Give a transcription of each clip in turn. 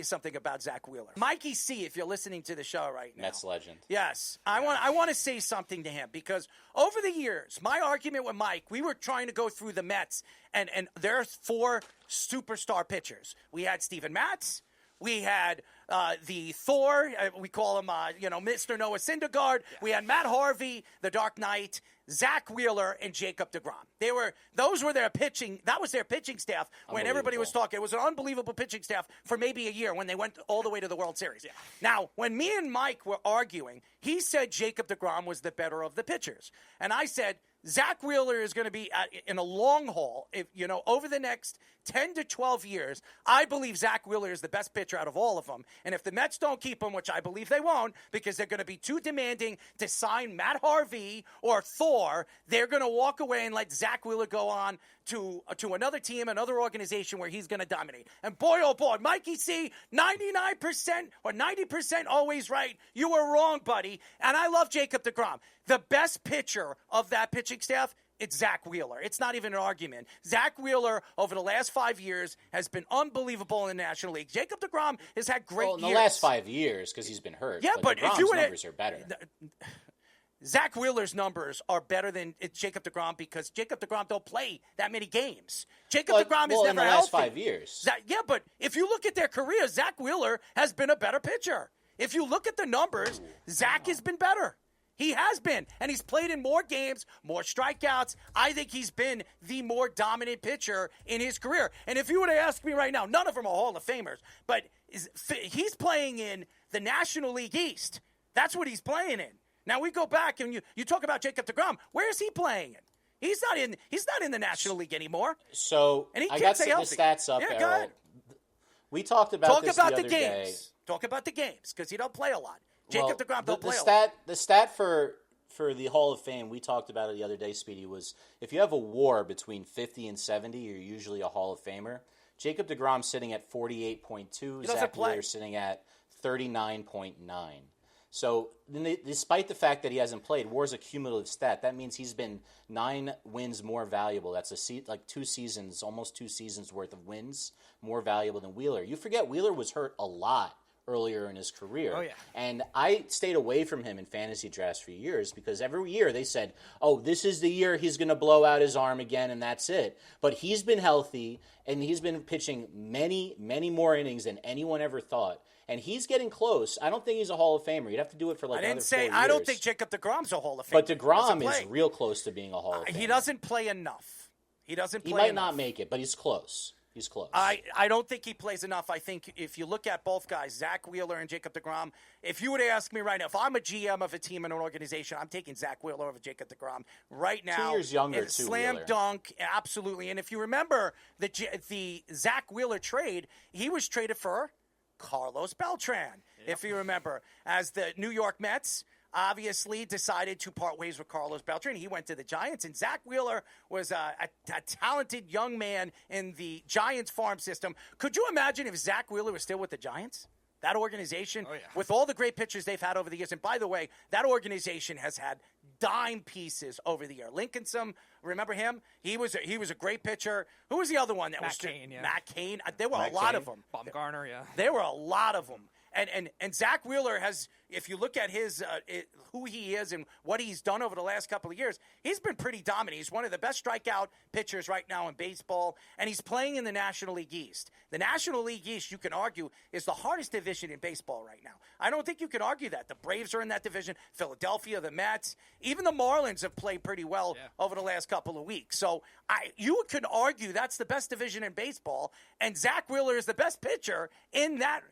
something about Zack Wheeler. Mikey C, if you're listening to the show right now. Mets legend. Yes. I want to say something to him because over the years, my argument with Mike, we were trying to go through the Mets, and there's 4 superstar pitchers. We had Steven Matz. We had the Thor, we call him, Mr. Noah Syndergaard. Yeah. We had Matt Harvey, the Dark Knight, Zack Wheeler, and Jacob deGrom. Those were their pitching. That was their pitching staff when everybody was talking. It was an unbelievable pitching staff for maybe a year when they went all the way to the World Series. Yeah. Now, when me and Mike were arguing, he said Jacob deGrom was the better of the pitchers, and I said Zack Wheeler is going to be in a long haul. Over the next 10 to 12 years, I believe Zack Wheeler is the best pitcher out of all of them. And if the Mets don't keep him, which I believe they won't, because they're going to be too demanding to sign Matt Harvey or Thor, they're going to walk away and let Zack Wheeler go on to another team, another organization where he's going to dominate. And boy, oh boy, Mikey C, 99% or 90% always right. You were wrong, buddy. And I love Jacob deGrom. The best pitcher of that pitching staff, it's Zack Wheeler. It's not even an argument. Zack Wheeler, over the last 5 years, has been unbelievable in the National League. Jacob deGrom has had great years. In the last 5 years, because he's been hurt. Yeah, but DeGrom's if you numbers are better. Zack Wheeler's numbers are better than Jacob deGrom because Jacob deGrom don't play that many games. Jacob deGrom is never in the healthy. last 5 years. But if you look at their career, Zack Wheeler has been a better pitcher. If you look at the numbers, Zack has been better. He has been, and he's played in more games, more strikeouts. I think he's been the more dominant pitcher in his career. And if you were to ask me right now, none of them are Hall of Famers, but he's playing in the National League East. That's what he's playing in. Now we go back and you talk about Jacob deGrom. Where is he playing in? He's not in the National League anymore. So and he I can't got the stats up, yeah, Errol. We talked about this the other day. Talk about the games because he don't play a lot. Jacob deGrom don't play a lot. The stat for the Hall of Fame, we talked about it the other day, Speedy, was if you have a WAR between 50 and 70, you're usually a Hall of Famer. Jacob deGrom sitting at 48.2. Zack Wheeler sitting at 39.9. So despite the fact that he hasn't played, WAR is a cumulative stat. That means he's been 9 wins more valuable. That's like 2 seasons, almost 2 seasons worth of wins more valuable than Wheeler. You forget Wheeler was hurt a lot earlier in his career. Oh, yeah. And I stayed away from him in fantasy drafts for years because every year they said, oh, this is the year he's going to blow out his arm again and that's it. But he's been healthy and he's been pitching many, many more innings than anyone ever thought. And he's getting close. I don't think he's a Hall of Famer. You'd have to do it for another 4 years. I don't think Jacob deGrom's a Hall of Famer. But deGrom is real close to being a Hall of Famer. He doesn't play enough. He might not make it, but he's close. He's close. I don't think he plays enough. I think if you look at both guys, Zack Wheeler and Jacob deGrom, if you were to ask me right now, if I'm a GM of a team and an organization, I'm taking Zack Wheeler over Jacob deGrom right now. 2 years younger, it's slam Wheeler. Dunk, absolutely. And if you remember the Zack Wheeler trade, he was traded for Carlos Beltran, if you remember, as the New York Mets obviously decided to part ways with Carlos Beltran. He went to the Giants, and Zack Wheeler was a talented young man in the Giants farm system. Could you imagine if Zack Wheeler was still with the Giants? That organization, with all the great pitchers they've had over the years. And by the way, that organization has had dime pieces over the year. Lincolnson, remember him? He was a great pitcher. Who was the other one? Matt Cain. There were a lot of them. Baumgartner, yeah. There were a lot of them. And Zack Wheeler has, if you look at his who he is and what he's done over the last couple of years, he's been pretty dominant. He's one of the best strikeout pitchers right now in baseball, and he's playing in the National League East. The National League East, you can argue, is the hardest division in baseball right now. I don't think you can argue that. The Braves are in that division, Philadelphia, the Mets, even the Marlins have played pretty well over the last couple of weeks. So you can argue that's the best division in baseball, and Zack Wheeler is the best pitcher in that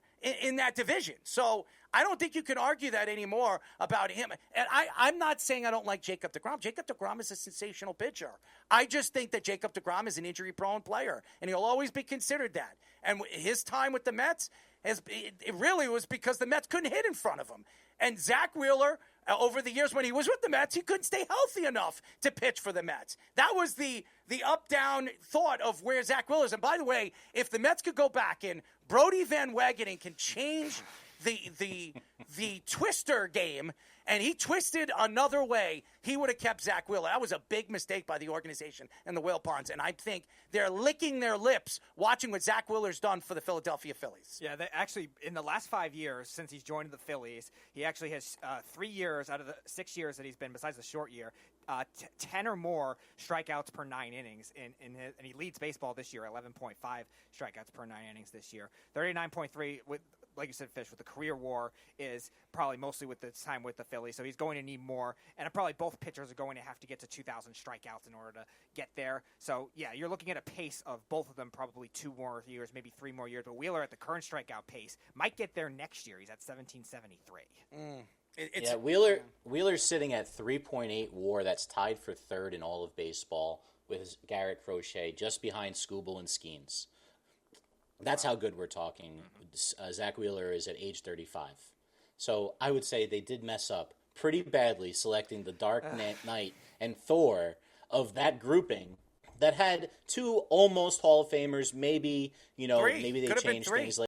division. So I don't think you can argue that anymore about him. And I'm not saying I don't like Jacob deGrom. Jacob deGrom is a sensational pitcher. I just think that Jacob deGrom is an injury-prone player, and he'll always be considered that. And his time with the Mets, it really was because the Mets couldn't hit in front of him. And Zack Wheeler, over the years when he was with the Mets, he couldn't stay healthy enough to pitch for the Mets. That was the up-down thought of where Zack Wheeler is. And by the way, if the Mets could go back and Brody Van Wagenen can change the the twister game, and he twisted another way, he would have kept Zack Wheeler. That was a big mistake by the organization and the Whale Ponds, and I think they're licking their lips watching what Zack Wheeler's done for the Philadelphia Phillies. Yeah, they actually, in the last 5 years since he's joined the Phillies, he actually has 3 years out of the 6 years that he's been, besides the short year, 10 or more strikeouts per 9 innings, and he leads baseball this year, 11.5 strikeouts per 9 innings this year. 39.3 with, like you said, Fish, with the career WAR is probably mostly with the time with the Phillies, so he's going to need more, and probably both pitchers are going to have to get to 2,000 strikeouts in order to get there. So, yeah, you're looking at a pace of both of them probably 2 more years, maybe 3 more years, but Wheeler at the current strikeout pace might get there next year. He's at 1773. Wheeler's sitting at 3.8 WAR. That's tied for third in all of baseball with Garrett Crochet, just behind Skubal and Skeens. That's how good we're talking. Zack Wheeler is at age 35. So I would say they did mess up pretty badly selecting the Dark Knight and Thor of that grouping that had 2 almost Hall of Famers. Maybe, maybe they changed things